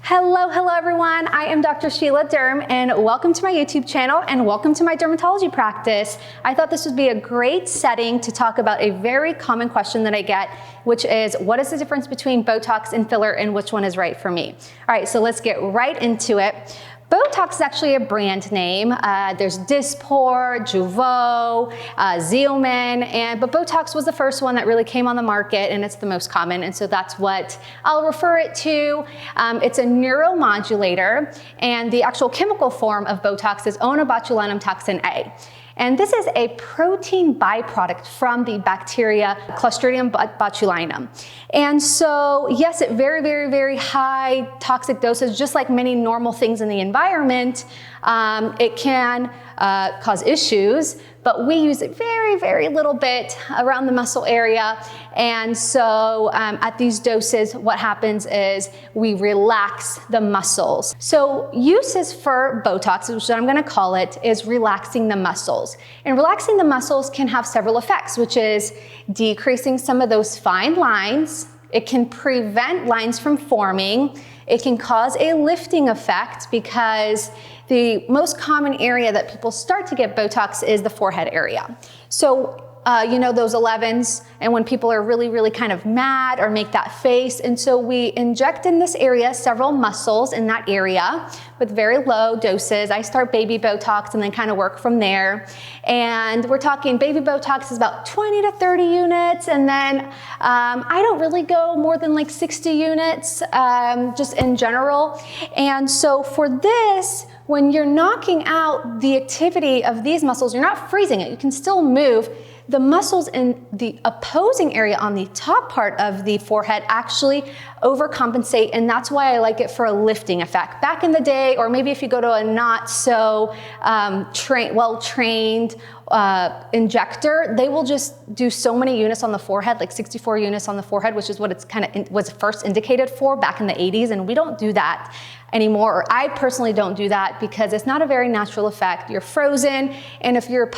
Hello everyone. I am Dr. Sheila Derm and welcome to my YouTube channel and welcome to my dermatology practice. I thought this would be a great setting to talk about a very common question that I get, which is what is the difference between Botox and filler and which one is right for me? All right, so let's get right into it. Botox is actually a brand name. There's Pore, Jawline, Xeomin, but Botox was the first one that really came on the market and it's the most common, and so that's what I'll refer it to. It's a neuromodulator, and the actual chemical form of Botox is onabotulinum toxin A. And this is a protein byproduct from the bacteria Clostridium botulinum. And so, yes, at very high toxic doses, just like many normal things in the environment, it can cause issues, but we use it very little bit around the muscle area. And so at these doses, what happens is we relax the muscles. So uses for Botox, which I'm gonna call it, is relaxing the muscles. And relaxing the muscles can have several effects, which is decreasing some of those fine lines. It can prevent lines from forming. It can cause a lifting effect because the most common area that people start to get Botox is the forehead area. So, you know, those 11s, and when people are really kind of mad or make that face. And so we inject in this area several muscles in that area with very low doses. I start baby Botox and then kind of work from there. And we're talking baby Botox is about 20 to 30 units. And then I don't really go more than like 60 units just in general. And so for this, when you're knocking out the activity of these muscles, you're not freezing it, you can still move. The muscles in the opposing area on the top part of the forehead actually overcompensate, and that's why I like it for a lifting effect. Back in the day, or maybe if you go to a not so well-trained injector, they will just do so many units on the forehead, like 64 units on the forehead, which is what it's was first indicated for back in the 80s, and we don't do that anymore, or I personally don't do that because it's not a very natural effect. You're frozen, and if you're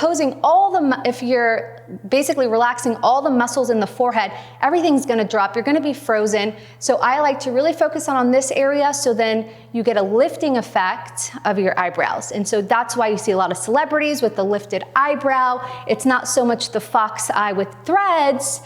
if you're basically relaxing all the muscles in the forehead, everything's gonna drop, you're gonna be frozen. So I like to really focus on this area so then you get a lifting effect of your eyebrows. And so that's why you see a lot of celebrities with the lifted eyebrow. It's not so much the fox eye with threads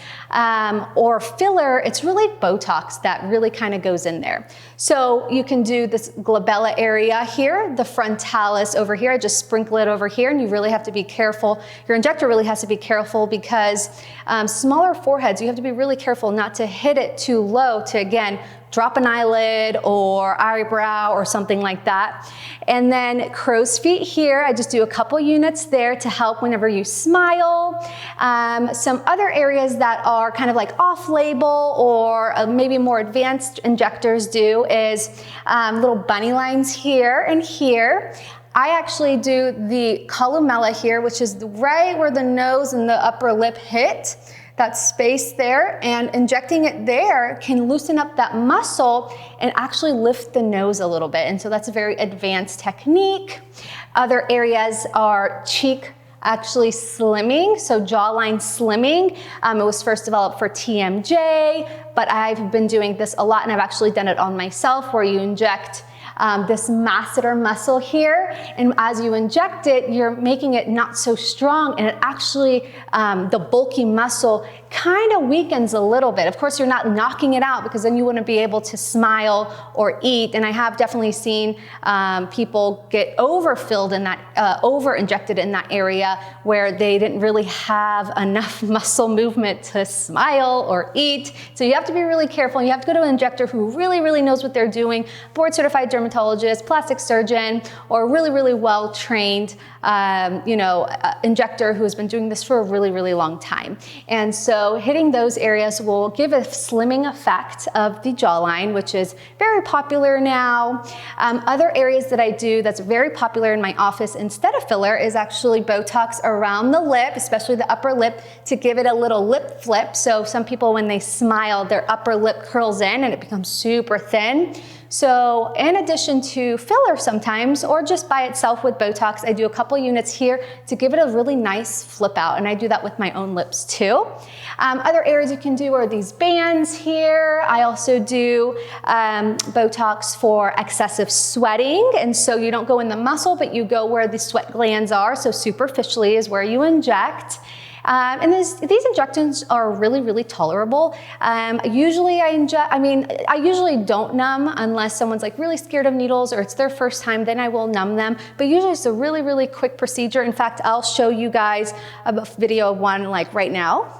or filler, it's really Botox that really kind of goes in there. So you can do this glabella area here, the frontalis over here, I just sprinkle it over here, and you really have to be careful. Your injector really has to be careful because smaller foreheads, you have to be really careful not to hit it too low to, again, drop an eyelid or eyebrow or something like that. And then crow's feet here, I just do a couple units there to help whenever you smile. Some other areas that are kind of like off-label or maybe more advanced injectors do is little bunny lines here and here. I actually do the columella here, which is right where the nose and the upper lip hit, that space there, and injecting it there can loosen up that muscle and actually lift the nose a little bit. And so that's a very advanced technique. Other areas are cheek actually slimming, so jawline slimming. It was first developed for TMJ, but I've been doing this a lot, and I've actually done it on myself, where you inject this masseter muscle here, and as you inject it, you're making it not so strong, and it actually, the bulky muscle kind of weakens a little bit. Of course, you're not knocking it out because then you wouldn't be able to smile or eat, and I have definitely seen people get overfilled in that, over-injected in that area where they didn't really have enough muscle movement to smile or eat. So you have to be really careful, and you have to go to an injector who really knows what they're doing, board-certified dermatologist, plastic surgeon, or really well-trained injector who has been doing this for a really long time. And so hitting those areas will give a slimming effect of the jawline, which is very popular now. Other areas that I do that's very popular in my office instead of filler is actually Botox around the lip, especially the upper lip, to give it a little lip flip. So some people, when they smile, their upper lip curls in and it becomes super thin. So in addition to filler sometimes, or just by itself with Botox, I do a couple units here to give it a really nice flip out, and I do that with my own lips too. Other areas you can do are these bands here. I also do Botox for excessive sweating, and so you don't go in the muscle, but you go where the sweat glands are, so superficially is where you inject. And these injections are really, really tolerable. Usually I usually don't numb unless someone's like really scared of needles or it's their first time, then I will numb them. But usually it's a really, really quick procedure. In fact, I'll show you guys a video of one like right now.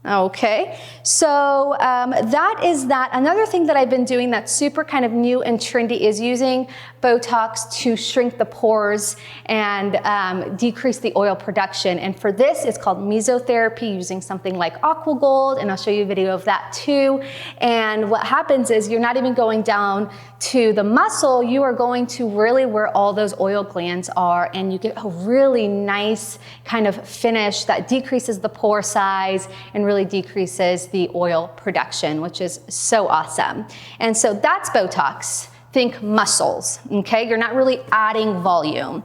Okay, so that is that. Another thing that I've been doing that's super kind of new and trendy is using Botox to shrink the pores and decrease the oil production. And for this, it's called mesotherapy, using something like Aquagold, and I'll show you a video of that too. And what happens is you're not even going down to the muscle, you are going to really where all those oil glands are, and you get a really nice kind of finish that decreases the pore size and really decreases the oil production, which is so awesome. And so that's Botox. Think muscles, okay? You're not really adding volume.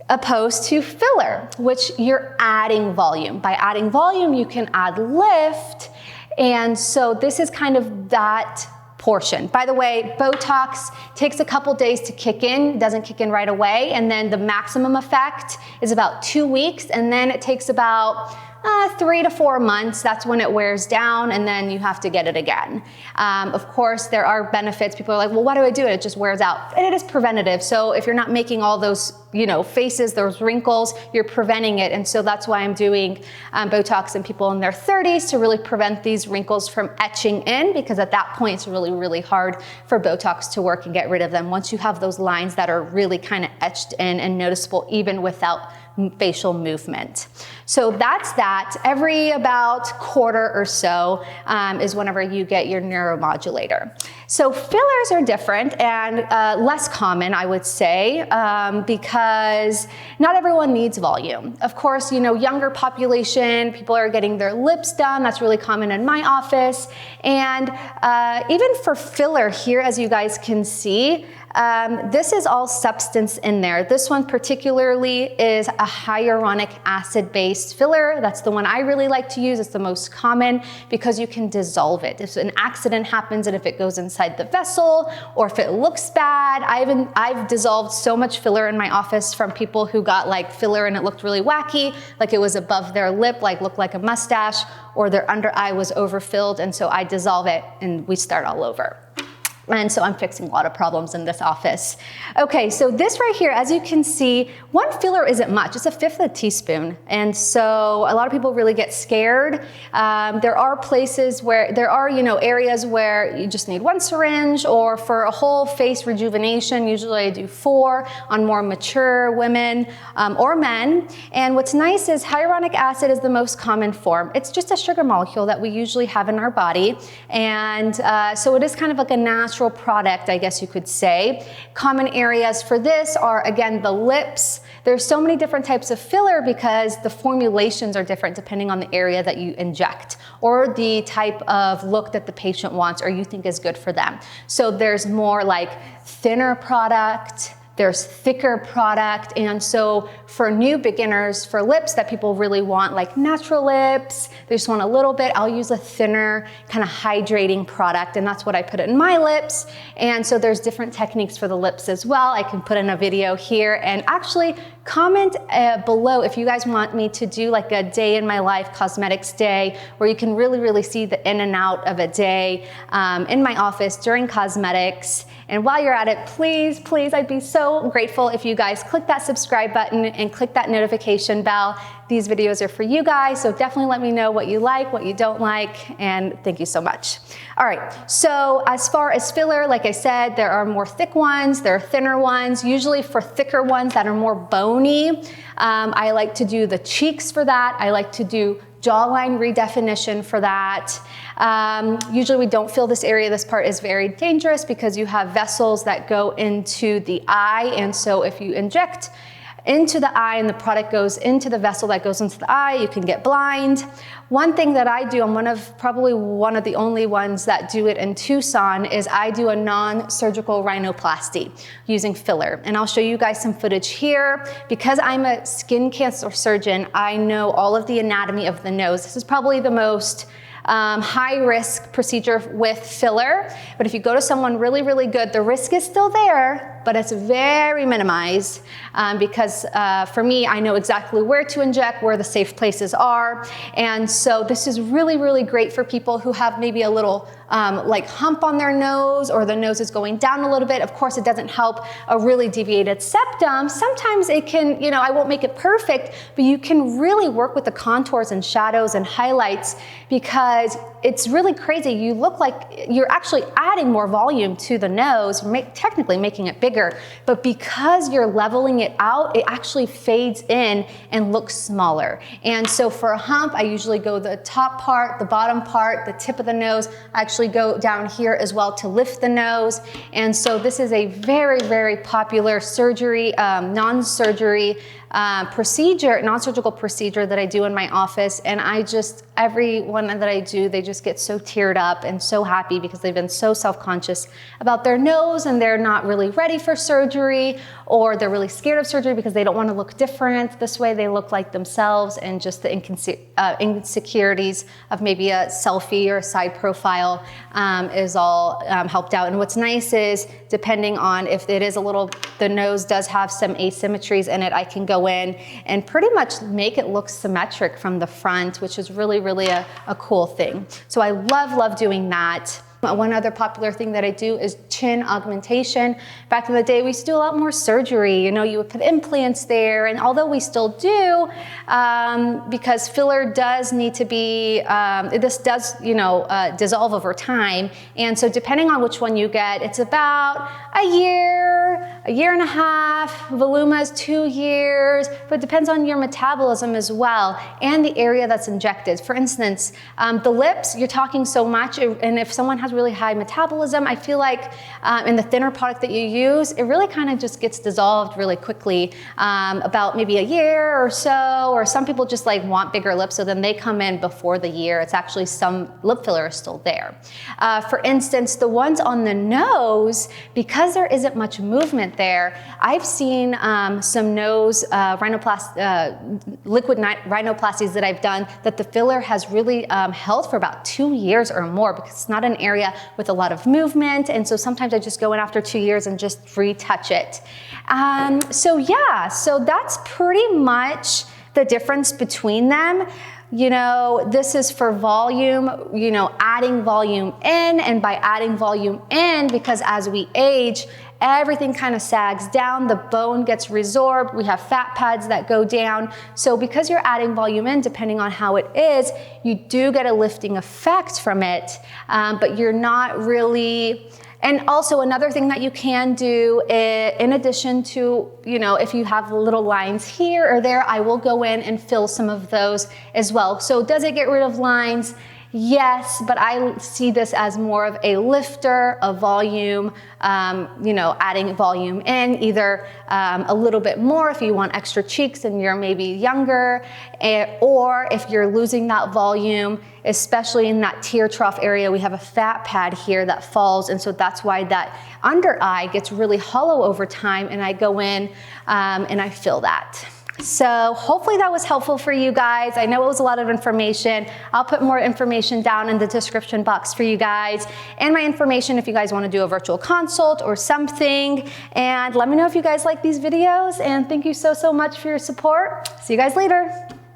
Opposed to filler, which you're adding volume. By adding volume, you can add lift. And so this is kind of that portion. By the way, Botox takes a couple days to kick in, doesn't kick in right away, and then the maximum effect is about 2 weeks, and then it takes about 3 to 4 months. That's when it wears down, and then you have to get it again. Of course, there are benefits. People are like, well, why do I do it? It just wears out. And it is preventative. So if you're not making all those, faces, those wrinkles, you're preventing it. And so that's why I'm doing Botox in people in their 30s to really prevent these wrinkles from etching in, because at that point, it's really, really hard for Botox to work and get rid of them once you have those lines that are really kind of etched in and noticeable even without facial movement. So that's that. Every about quarter or so is whenever you get your neuromodulator. So fillers are different and less common, I would say, because not everyone needs volume. Of course, younger population, people are getting their lips done. That's really common in my office. And even for filler here, as you guys can see, this is all substance in there. This one particularly is a hyaluronic acid-based filler. That's the one I really like to use. It's the most common because you can dissolve it. If an accident happens and if it goes inside the vessel or if it looks bad, I've dissolved so much filler in my office from people who got like filler and it looked really wacky, like it was above their lip, like looked like a mustache, or their under eye was overfilled, and so I dissolve it and we start all over. And so I'm fixing a lot of problems in this office. Okay, so this right here, as you can see, one filler isn't much. It's 1/5 of a teaspoon. And so a lot of people really get scared. There are places where, areas where you just need 1 syringe, or for a whole face rejuvenation, usually I do 4 on more mature women or men. And what's nice is hyaluronic acid is the most common form. It's just a sugar molecule that we usually have in our body. And so it is kind of like a natural product, I guess you could say. Common areas for this are, again, the lips. There's so many different types of filler because the formulations are different depending on the area that you inject or the type of look that the patient wants or you think is good for them. So there's more like thinner product, there's thicker product, and so for new beginners, for lips that people really want, like natural lips, they just want a little bit, I'll use a thinner, kind of hydrating product, and that's what I put in my lips. And so there's different techniques for the lips as well. I can put in a video here, and actually comment below if you guys want me to do like a day in my life cosmetics day, where you can really, really see the in and out of a day in my office during cosmetics. And while you're at it, please, please, I'd be so grateful if you guys click that subscribe button and click that notification bell. These videos are for you guys, so definitely let me know what you like, what you don't like, and thank you so much. All right, so as far as filler, like I said, there are more thick ones, there are thinner ones. Usually for thicker ones that are more bony, I like to do the cheeks for that. I like to do jawline redefinition for that. Usually we don't feel this area. This part is very dangerous because you have vessels that go into the eye, and so if you inject into the eye and the product goes into the vessel that goes into the eye. You can get blind. One thing that I do, I'm probably one of the only ones that do it in Tucson, is I do a non-surgical rhinoplasty using filler. And I'll show you guys some footage here. Because I'm a skin cancer surgeon, I know all of the anatomy of the nose. This is probably the most high risk procedure with filler, but if you go to someone really, really good, the risk is still there, but it's very minimized because for me, I know exactly where to inject, where the safe places are. And so this is really, really great for people who have maybe a little like hump on their nose, or the nose is going down a little bit. Of course, it doesn't help a really deviated septum. Sometimes it can, you know, I won't make it perfect, but you can really work with the contours and shadows and highlights, because it's really crazy. You look like you're actually adding more volume to the nose, technically making it bigger, but because you're leveling it out, it actually fades in and looks smaller. And so for a hump, I usually go the top part, the bottom part, the tip of the nose. I actually go down here as well to lift the nose. And so this is a very, very popular surgery, non-surgery procedure, non-surgical procedure that I do in my office. And every one that I do, they just get so teared up and so happy because they've been so self-conscious about their nose and they're not really ready for surgery, or they're really scared of surgery because they don't want to look different. This way they look like themselves, and just the insecurities of maybe a selfie or a side profile is all helped out. And what's nice is, depending on if it is the nose does have some asymmetries in it, I can go in and pretty much make it look symmetric from the front, which is really, really a cool thing. So I love doing that. One other popular thing that I do is chin augmentation. Back in the day, we used to do a lot more surgery. You know, you would put implants there, and although we still do, because filler does need to be, this does, dissolve over time. And so depending on which one you get, it's about a year and a half. Voluma is 2 years, but it depends on your metabolism as well, and the area that's injected. For instance, the lips, you're talking so much, and if someone has really high metabolism, I feel like in the thinner product that you use, it really kind of just gets dissolved really quickly, about maybe a year or so, or some people just like want bigger lips, so then they come in before the year. It's actually some lip filler is still there. For instance, the ones on the nose, because there isn't much movement there, I've seen some nose liquid rhinoplasties that I've done that the filler has really held for about 2 years or more, because it's not an area with a lot of movement. And so sometimes I just go in after 2 years and just retouch it. So that's pretty much the difference between them. This is for volume, adding volume in, and by adding volume in, because as we age, everything kind of sags down, the bone gets resorbed, we have fat pads that go down. So because you're adding volume in, depending on how it is, you do get a lifting effect from it, but you're not really. And also another thing that you can do, in addition to, if you have little lines here or there, I will go in and fill some of those as well. So does it get rid of lines? Yes, but I see this as more of a lifter of volume, adding volume in, either a little bit more if you want extra cheeks and you're maybe younger, or if you're losing that volume, especially in that tear trough area, we have a fat pad here that falls, and so that's why that under eye gets really hollow over time, and I go in and I fill that. So hopefully that was helpful for you guys. I know it was a lot of information. I'll put more information down in the description box for you guys, and my information if you guys want to do a virtual consult or something. And let me know if you guys like these videos, and thank you so much for your support. See you guys later.